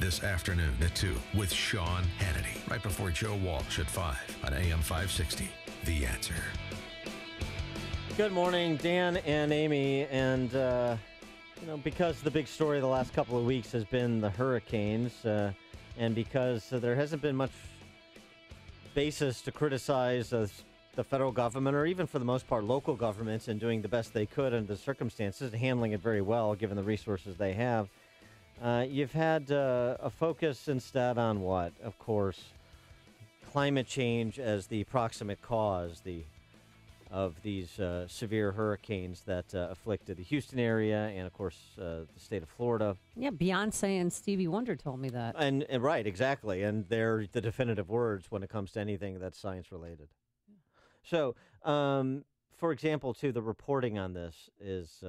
this afternoon at 2 with Sean Hannity, right before Joe Walsh at 5 on AM 560. The Answer. Good morning, Dan and Amy. And, because the big story of the last couple of weeks has been the hurricanes, and because there hasn't been much basis to criticize the federal government, or even for the most part local governments, in doing the best they could under the circumstances, handling it very well given the resources they have. You've had a focus instead on what? Of course, climate change as the proximate cause of these severe hurricanes that afflicted the Houston area and, of course, the state of Florida. Yeah, Beyonce and Stevie Wonder told me that. And right, exactly. And they're the definitive words when it comes to anything that's science-related. Yeah. So, for example, too, the reporting on this is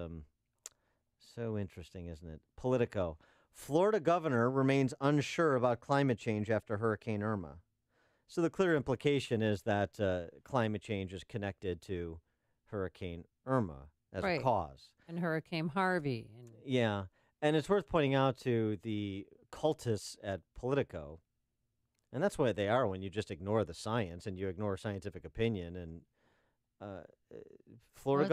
so interesting, isn't it? Politico. Florida governor remains unsure about climate change after Hurricane Irma. So the clear implication is that climate change is connected to Hurricane Irma as a cause. And Hurricane Harvey. Yeah. And it's worth pointing out to the cultists at Politico, and that's what they are when you just ignore the science and you ignore scientific opinion. And Florida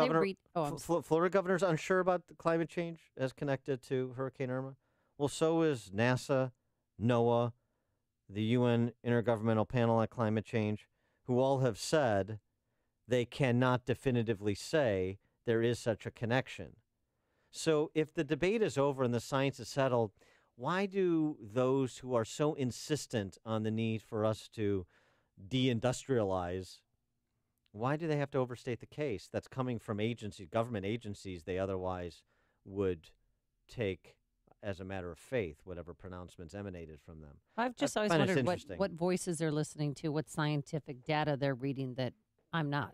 governor's unsure about the climate change as connected to Hurricane Irma. Well, so is NASA, NOAA, the UN Intergovernmental Panel on Climate Change, who all have said they cannot definitively say there is such a connection. So if the debate is over and the science is settled, why do those who are so insistent on the need for us to deindustrialize, why do they have to overstate the case that's coming from government agencies they otherwise would take as a matter of faith, whatever pronouncements emanated from them? I've just always wondered what voices they're listening to, what scientific data they're reading that I'm not.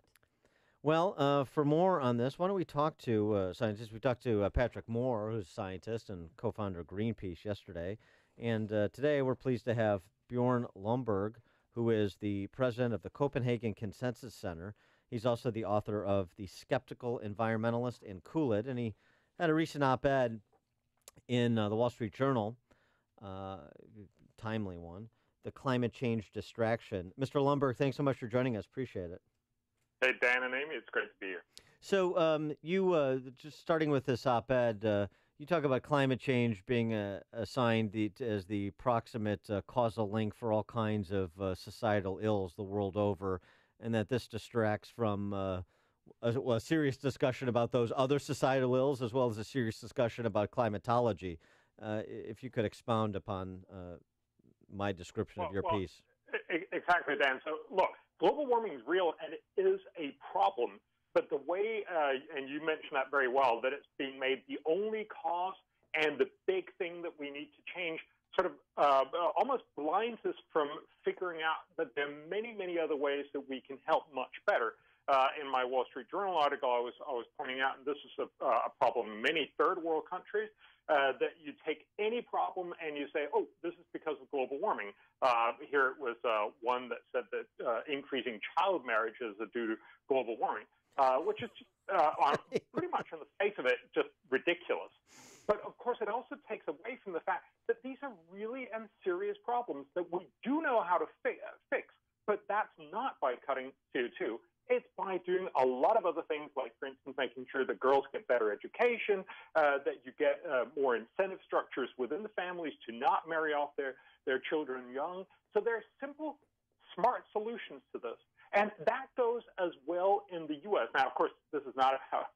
Well, for more on this, why don't we talk to scientists? We talked to Patrick Moore, who's a scientist and co-founder of Greenpeace, yesterday. And today we're pleased to have Bjorn Lomborg, who is the president of the Copenhagen Consensus Center. He's also the author of The Skeptical Environmentalist and Cool It. And he had a recent op-ed in the Wall Street Journal, timely one, The Climate Change Distraction. Mr. Lomborg, thanks so much for joining us. Appreciate it. Hey, Dan and Amy, it's great to be here. So you, just starting with this op-ed, you talk about climate change being assigned as the proximate causal link for all kinds of societal ills the world over, and that this distracts from a serious discussion about those other societal ills, as well as a serious discussion about climatology. If you could expound upon my description of your piece. Exactly, Dan. So, look, global warming is real, and it is a problem. But the way, and you mentioned that very well, that it's being made the only cause and the big thing that we need to change sort of almost blinds us from figuring out that there are many, many other ways that we can help much better. In my Wall Street Journal article, I was pointing out, and this is a problem in many third world countries, that you take any problem and you say, oh, this is because of global warming. Here it was one that said that increasing child marriages are due to global warming, which is pretty much on the face of it just ridiculous. But, of course, it also takes away from the fact that these are really and serious problems that we do know how to fix, but that's not by cutting CO2. It's by doing a lot of other things, like, for instance, making sure that girls get better education, that you get more incentive structures within the families to not marry off their children young. So there are simple, smart solutions to this. And that goes as well in the U.S. Now, of course, this is not how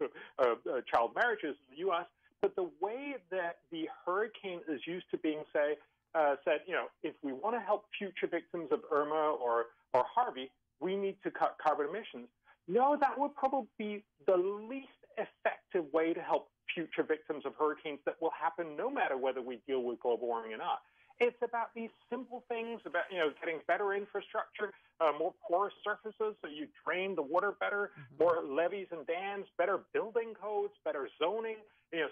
child marriage is in the U.S., but the way that the hurricane is used to being said, if we want to help future victims of Irma or Harvey, we need to cut carbon emissions. No, that would probably be the least effective way to help future victims of hurricanes that will happen no matter whether we deal with global warming or not. It's about these simple things, about getting better infrastructure, more porous surfaces so you drain the water better, more levees and dams, better building codes, better zoning,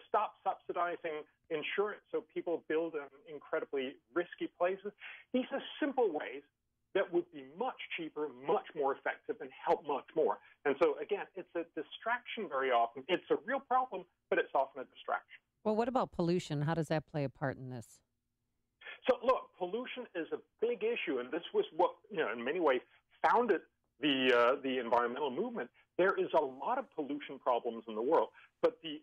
stop subsidizing insurance so people build in incredibly risky places. These are simple ways that would be much cheaper, much more effective, and help much more. And so, again, it's a distraction very often. It's a real problem, but it's often a distraction. Well, what about pollution? How does that play a part in this? So look, pollution is a big issue, and this was what, in many ways founded the environmental movement. There is a lot of pollution problems in the world, but the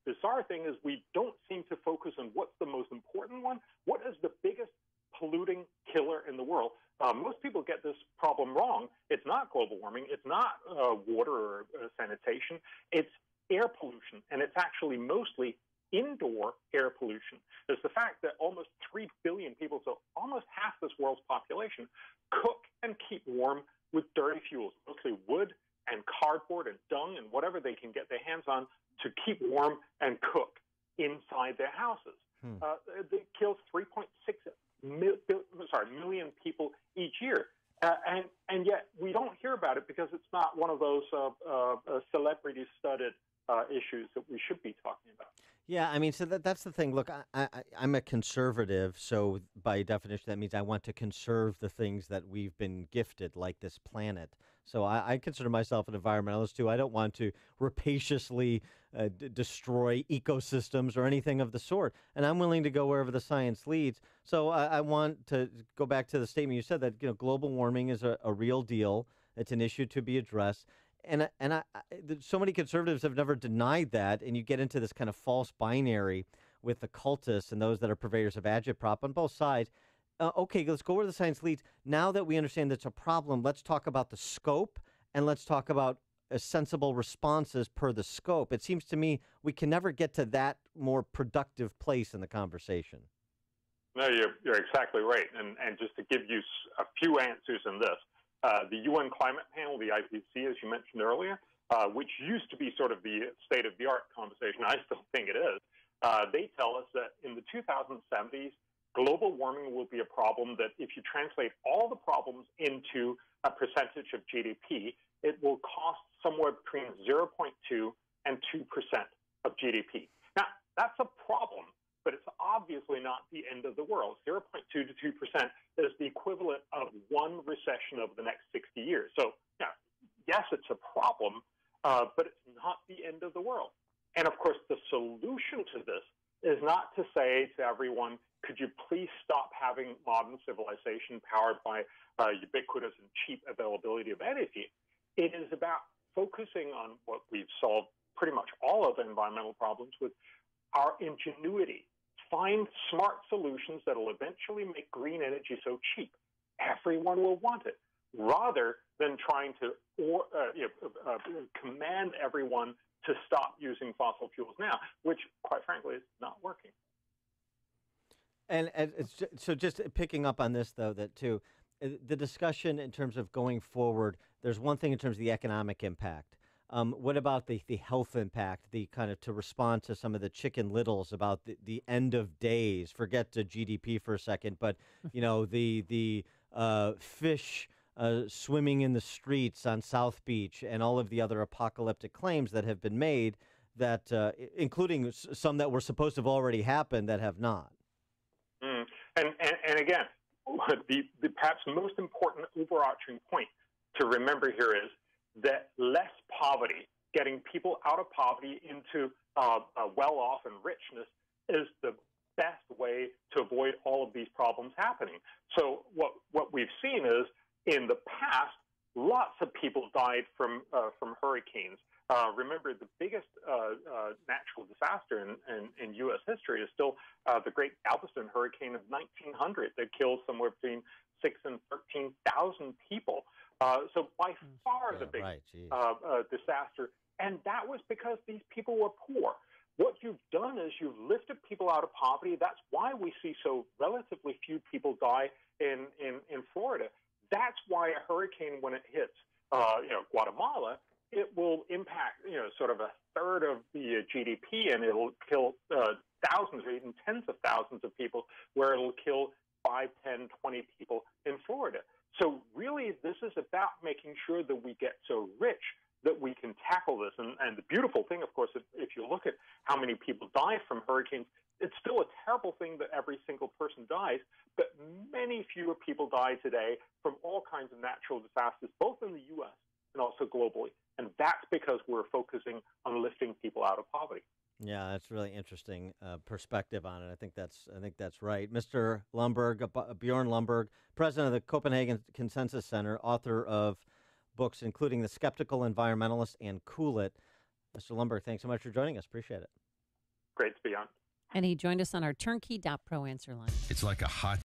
bizarre thing is we don't seem to focus on what's the most important one. What is the biggest polluting killer in the world? Most people get this problem wrong. It's not global warming. It's not water or sanitation. It's air pollution, and it's actually mostly indoor air pollution. It's the fact that almost 3 billion people, so almost half this world's population, cook and keep warm with dirty fuels, mostly wood and cardboard and dung and whatever they can get their hands on to keep warm and cook inside their houses. It kills 3.6 million people each year. And yet we don't hear about it because it's not one of those celebrity-studded issues that we should be talking about. Yeah, I mean, so that's the thing. Look, I'm a conservative, so by definition, that means I want to conserve the things that we've been gifted, like this planet. So I consider myself an environmentalist, too. I don't want to rapaciously destroy ecosystems or anything of the sort, and I'm willing to go wherever the science leads. So I want to go back to the statement you said that global warming is a real deal. It's an issue to be addressed. And so many conservatives have never denied that, and you get into this kind of false binary with the cultists and those that are purveyors of agitprop on both sides. Okay, let's go where the science leads. Now that we understand that's a problem, let's talk about the scope, and let's talk about sensible responses per the scope. It seems to me we can never get to that more productive place in the conversation. No, you're exactly right. And just to give you a few answers in this, the UN Climate Panel, the IPCC, as you mentioned earlier, which used to be sort of the state-of-the-art conversation, I still think it is, they tell us that in the 2070s, global warming will be a problem that if you translate all the problems into a percentage of GDP, it will cost somewhere between 0.2 and 2% of GDP. Now, that's a problem, but it's obviously not the end of the world. 0.2 to 2% is the equivalent of one recession over the next 60 years. So, yes, it's a problem, but it's not the end of the world. And, of course, the solution to this is not to say to everyone, could you please stop having modern civilization powered by ubiquitous and cheap availability of energy. It is about focusing on what we've solved pretty much all of the environmental problems with our ingenuity. Find smart solutions that will eventually make green energy so cheap everyone will want it, rather than trying to command everyone to stop using fossil fuels now, which, quite frankly, is not working. And so just picking up on this, though, that too, the discussion in terms of going forward, there's one thing in terms of the economic impact. What about the health impact, the kind of to respond to some of the Chicken Littles about the end of days? Forget the GDP for a second, but, the fish swimming in the streets on South Beach and all of the other apocalyptic claims that have been made, that including some that were supposed to have already happened that have not. And again, the perhaps most important overarching point to remember here is that less poverty, getting people out of poverty into well-off and richness, is the best way to avoid all of these problems happening. So what we've seen is, in the past, lots of people died from hurricanes. Remember, the biggest natural disaster in U.S. history is still the Great Galveston Hurricane of 1900 that killed somewhere between 6,000 and 13,000 people. So by far the biggest disaster. And that was because these people were poor. What you've done is you've lifted people out of poverty. That's why we see so relatively few people die in Florida. That's why a hurricane, when it hits Guatemala, it will impact sort of a third of the GDP, and it'll kill thousands or even tens of thousands of people, where it'll kill 5, 10, 20 people in Florida. So really, this is about making sure that we get so rich that we can tackle this. And the beautiful thing, of course, if you look at how many people die from hurricanes, it's still a terrible thing that every single person dies, but many fewer people die today from all kinds of natural disasters, both in the U.S. and also globally. And that's because we're focusing on lifting people out of poverty. Yeah, that's really interesting perspective on it. I think that's right. Mr. Lomborg, Bjorn Lomborg, president of the Copenhagen Consensus Center, author of books including The Skeptical Environmentalist and Cool It. Mr. Lomborg, thanks so much for joining us. Appreciate it. Great to be on. And he joined us on our turnkey.pro answer line. It's like a hot